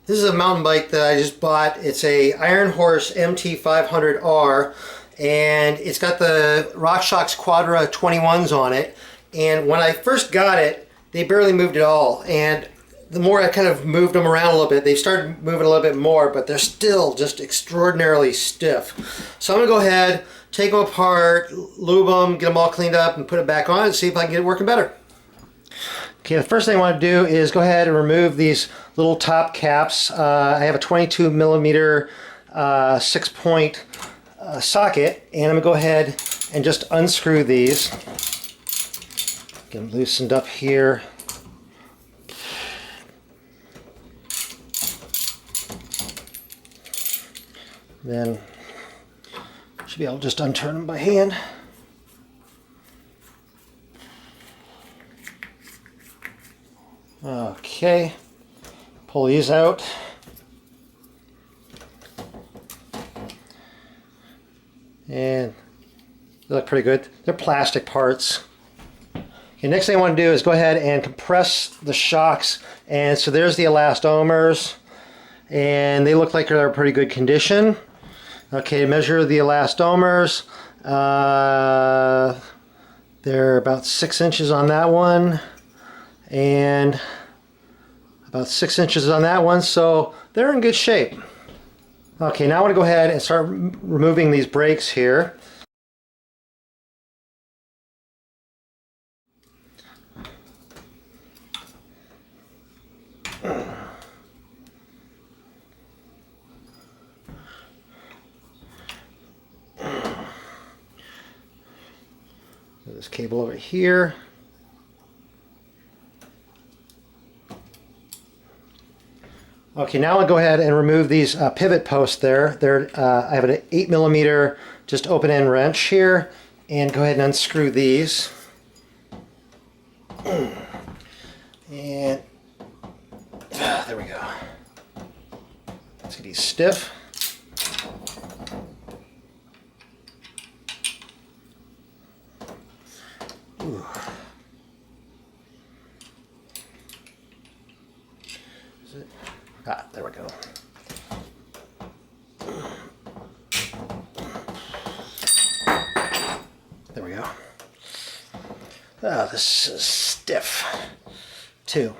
This is a mountain bike that I just bought. It's a Iron Horse MT500R, and it's got the RockShox Quadra 21s on it. And when I first got it, they barely moved at all. And the more I kind of moved them around a little bit, they started moving a little bit more, but they're still just extraordinarily stiff. So I'm gonna go ahead, take them apart, lube them, get them all cleaned up, and put it back on and see if I can get it working better. Okay, the first thing I want to do is go ahead and remove these little top caps. I have a 22 millimeter 6-point socket, and I'm going to go ahead and just unscrew these. Get them loosened up here. Then should be able to just unturn them by hand. Okay, pull these out. And they look pretty good. They're plastic parts. Okay, next thing I want to do is go ahead and compress the shocks. And so there's the elastomers, and they look like they're in pretty good condition. Okay, measure the elastomers. They're about 6 inches on that one, and about 6 inches on that one, so they're in good shape. Okay, now I want to go ahead and start removing these brakes here. This cable over here. Okay, now I'll go ahead and remove these pivot posts there. I have an 8 millimeter just open end wrench here, and go ahead and unscrew these. And there we go. Let's get these stiff. Ooh. Is it? Ah, there we go. There we go. Ah, this is stiff too.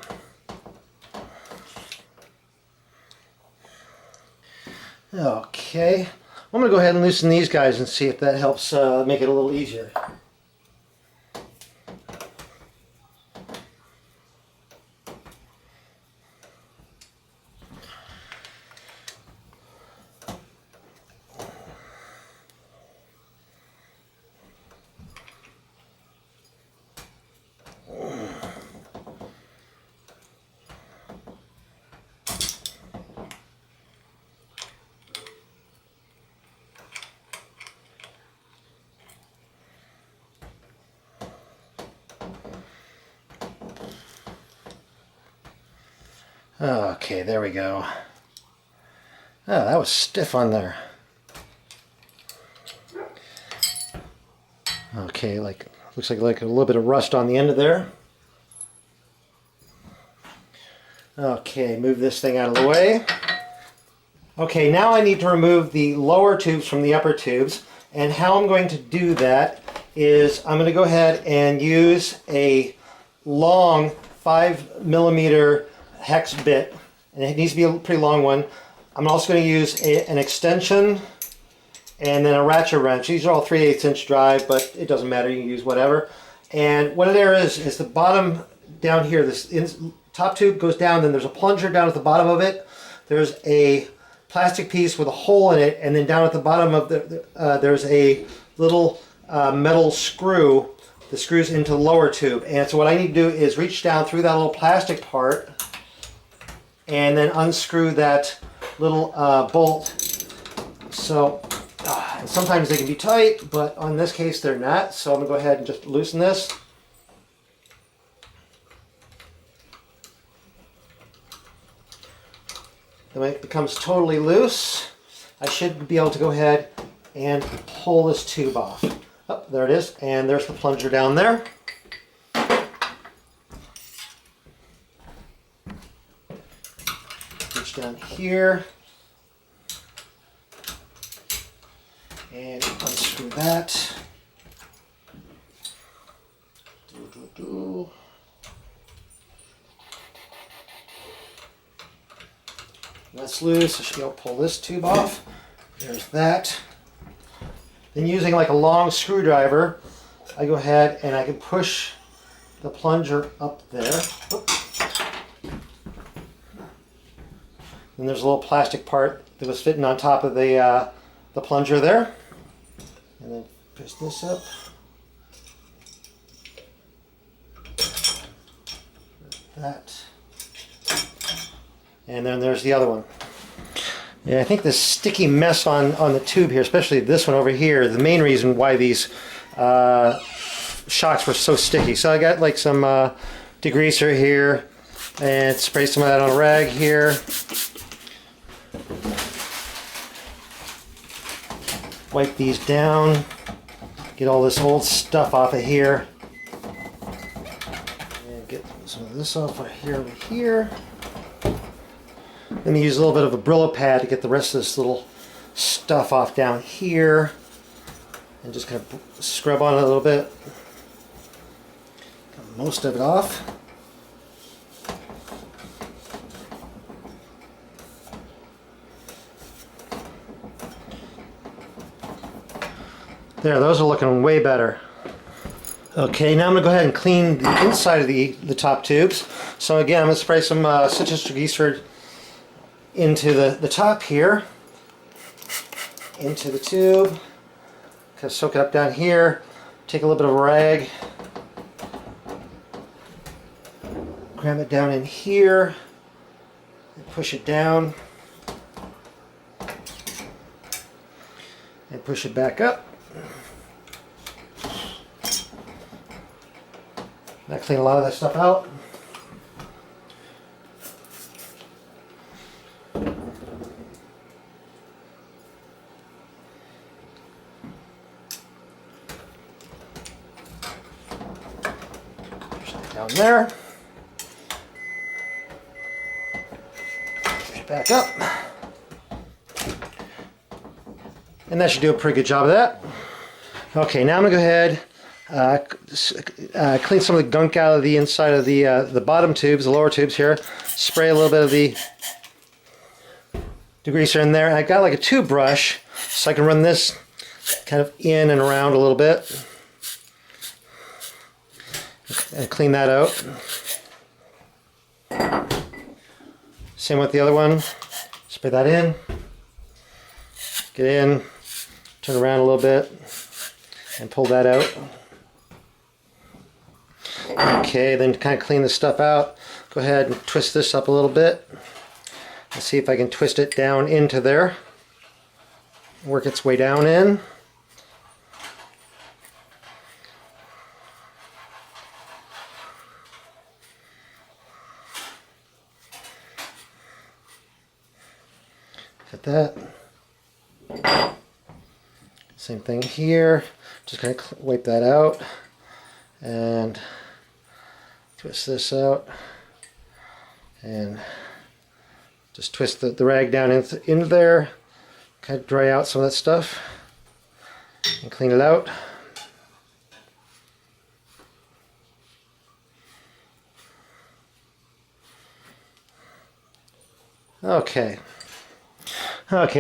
Okay, I'm going to go ahead and loosen these guys and see if that helps make it a little easier. Okay, there we go. Oh, that was stiff on there. Okay, looks like a little bit of rust on the end of there. Okay, move this thing out of the way. Okay, now I need to remove the lower tubes from the upper tubes, and how I'm going to do that is I'm going to go ahead and use a long 5 millimeter hex bit, and it needs to be a pretty long one. I'm also going to use an extension and then a ratchet wrench. These are all 3/8 inch drive, but it doesn't matter, you can use whatever. And what there is the bottom down here, this top tube goes down, then there's a plunger down at the bottom of it. There's a plastic piece with a hole in it, and then down at the bottom of there's a little metal screw that screws into the lower tube. And so what I need to do is reach down through that little plastic part and then unscrew that little bolt. So sometimes they can be tight, but on this case they're not. So I'm going to go ahead and just loosen this. Then when it becomes totally loose, I should be able to go ahead and pull this tube off. Oh, there it is, and there's the plunger down there. Reach push down here. And unscrew that. That's loose. I should be able to pull this tube off. There's that. Then using like a long screwdriver, I go ahead and I can push the plunger up there. Then there's a little plastic part that was fitting on top of the plunger there. And then push this up. That. And then there's the other one. Yeah, I think this sticky mess on the tube here, especially this one over here, is the main reason why these shocks were so sticky. So I got like some degreaser here and spray some of that on a rag here. Wipe these down, get all this old stuff off of here. And get some of this off right here over here. Let me use a little bit of a Brillo pad to get the rest of this little stuff off down here. And just kind of scrub on it a little bit. Got most of it off. There, those are looking way better. Okay, now I'm going to go ahead and clean the inside of the top tubes. So again, I'm going to spray some citrus degreaser into the top here, into the tube, kind of soak it up down here, take a little bit of a rag, cram it down in here, and push it down, and push it back up. I clean a lot of that stuff out. Push that down there. Push it back up. And that should do a pretty good job of that. Okay, now I'm going to go ahead clean some of the gunk out of the inside of the bottom tubes, the lower tubes here. Spray a little bit of the degreaser in there. I got like a tube brush, so I can run this kind of in and around a little bit and clean that out. Same with the other one. Spray that in, get in, turn around a little bit, and pull that out. Okay, then to kind of clean this stuff out, go ahead and twist this up a little bit. Let's see if I can twist it down into there. Work its way down in. Got that. Same thing here. Just kind of wipe that out and twist this out and just twist the rag down into there, kind of dry out some of that stuff and clean it out. Okay,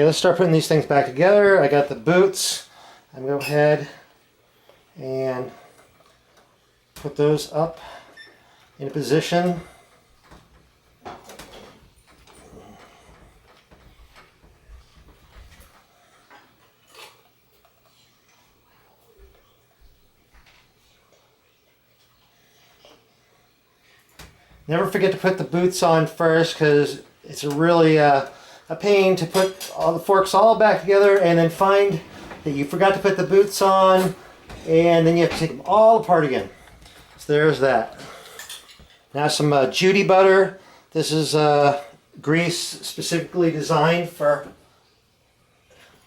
let's start putting these things back together. I got the boots. I'm going to go ahead and put those up in position. Never forget to put the boots on first, because it's really a pain to put all the forks all back together and then find that you forgot to put the boots on, and then you have to take them all apart again. So there's that. Now some Judy butter. This is grease specifically designed for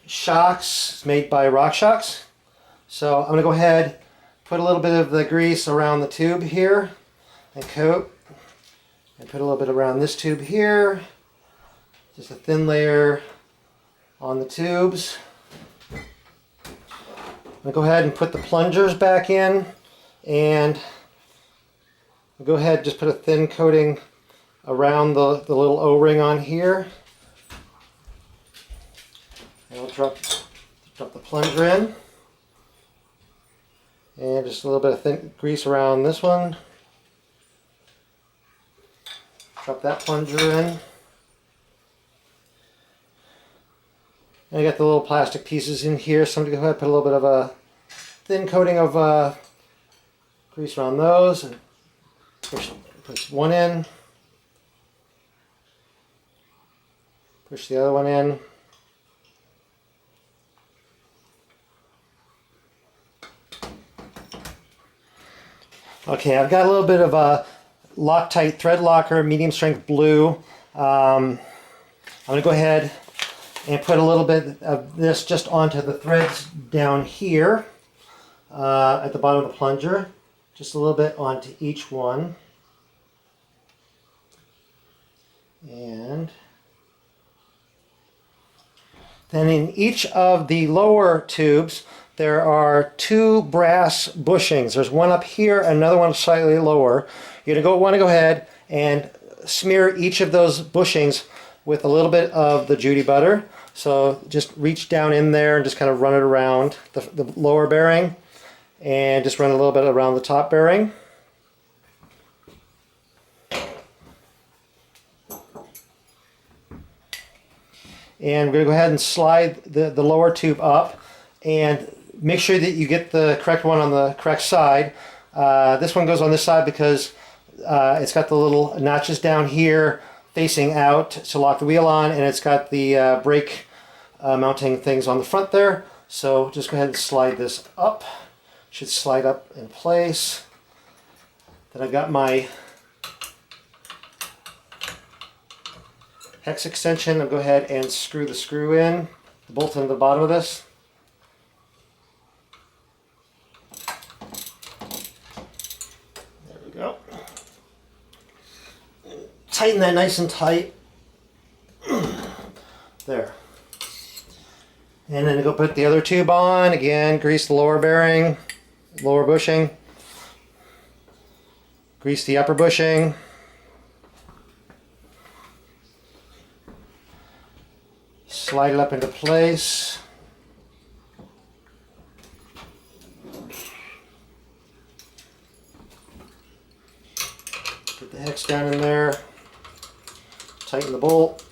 shocks. It's made by RockShox. So I'm going to go ahead, put a little bit of the grease around the tube here and coat. And put a little bit around this tube here. Just a thin layer on the tubes. I'm going to go ahead and put the plungers back in, and go ahead and just put a thin coating around the little O-ring on here. And I'll drop the plunger in. And just a little bit of thin grease around this one. Drop that plunger in. And I got the little plastic pieces in here, so I'm going to go ahead and put a little bit of a thin coating of grease around those. And push one in. Push the other one in. Okay, I've got a little bit of a Loctite thread locker, medium strength blue. I'm going to go ahead and put a little bit of this just onto the threads down here at the bottom of the plunger. Just a little bit onto each one. And then in each of the lower tubes, there are two brass bushings. There's one up here and another one slightly lower. You're going to want to go ahead and smear each of those bushings with a little bit of the Judy butter. So just reach down in there and just kind of run it around the lower bearing, and just run a little bit around the top bearing. And we're going to go ahead and slide the lower tube up, and make sure that you get the correct one on the correct side. This one goes on this side because it's got the little notches down here facing out to lock the wheel on, and it's got the brake mounting things on the front there. So just go ahead and slide this up. Should slide up in place. Then I've got my hex extension. I'll go ahead and screw the screw in, the bolt in the bottom of this. There we go. Tighten that nice and tight. There. And then go put the other tube on. Again, grease the lower bearing, lower bushing. Grease the upper bushing. Slide it up into place. Put the hex down in there. Tighten the bolt.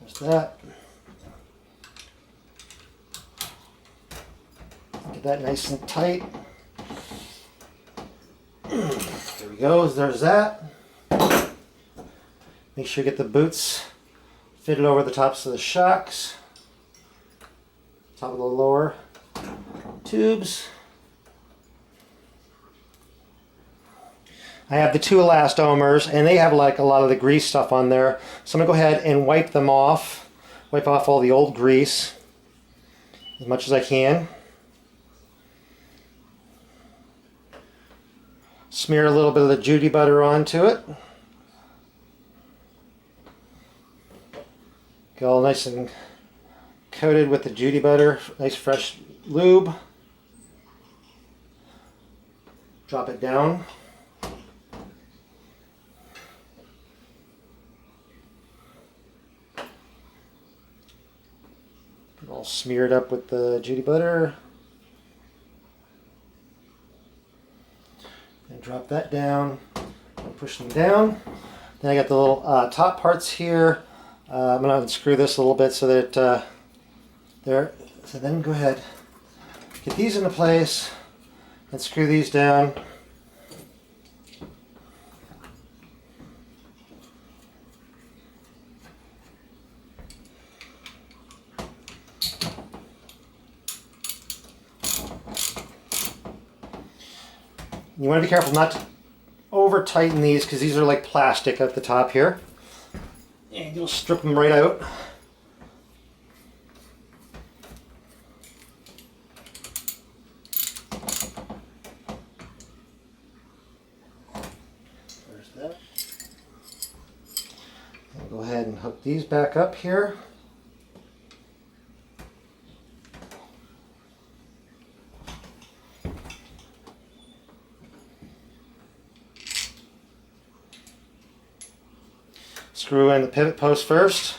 There's that. Get that nice and tight. There we go. There's that. Make sure you get the boots fitted over the tops of the shocks. Top of the lower tubes. I have the two elastomers, and they have like a lot of the grease stuff on there. So I'm going to go ahead and wipe them off. Wipe off all the old grease as much as I can. Smear a little bit of the Judy butter onto it. Get all nice and coated with the Judy butter. Nice fresh lube. Drop it down. Get all smeared up with the Judy butter. And drop that down. And push them down. Then I got the little top parts here. I'm going to unscrew this a little bit so that there. So then go ahead, get these into place, and screw these down. You want to be careful not to over tighten these because these are like plastic at the top here. And you'll strip them right out. I'll go ahead and hook these back up here. Screw in the pivot post first.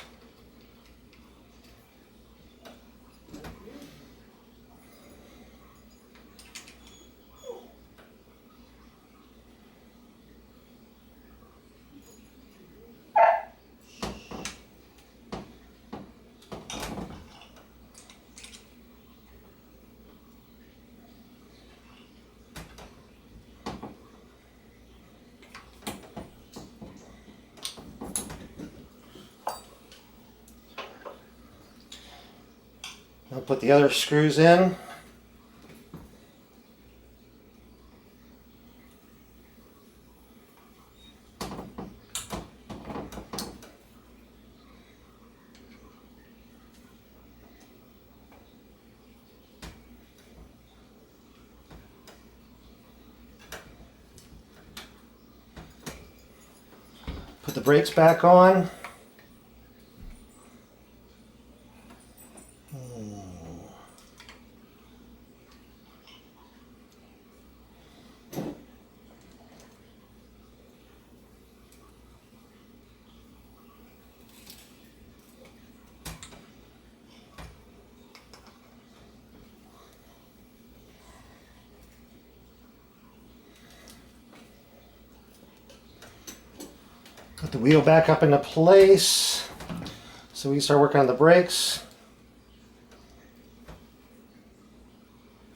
I'll put the other screws in. Put the brakes back on. Put the wheel back up into place so we can start working on the brakes.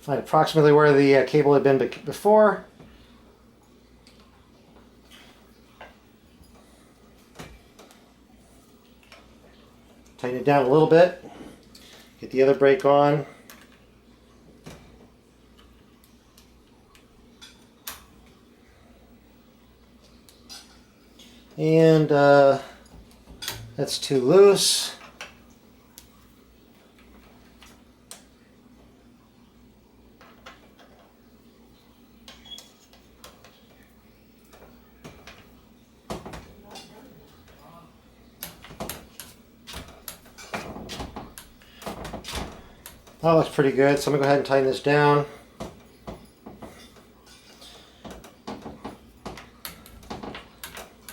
Find approximately where the cable had been before. Tighten it down a little bit. Get the other brake on. And that's too loose. That looks pretty good, so I'm going to go ahead and tighten this down.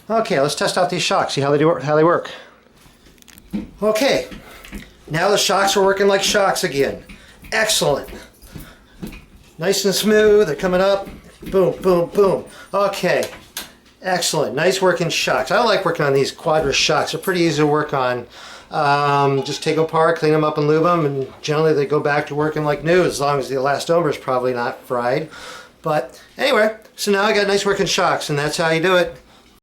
Okay, let's test out these shocks, see how they work. Okay, now the shocks are working like shocks again. Excellent. Nice and smooth, they're coming up. Boom, boom, boom. Okay, excellent. Nice working shocks. I like working on these Quadra shocks. They're pretty easy to work on. Just take them apart, clean them up and lube them, and generally they go back to working like new as long as the elastomer is probably not fried. But anyway, so now I got nice working shocks, and that's how you do it.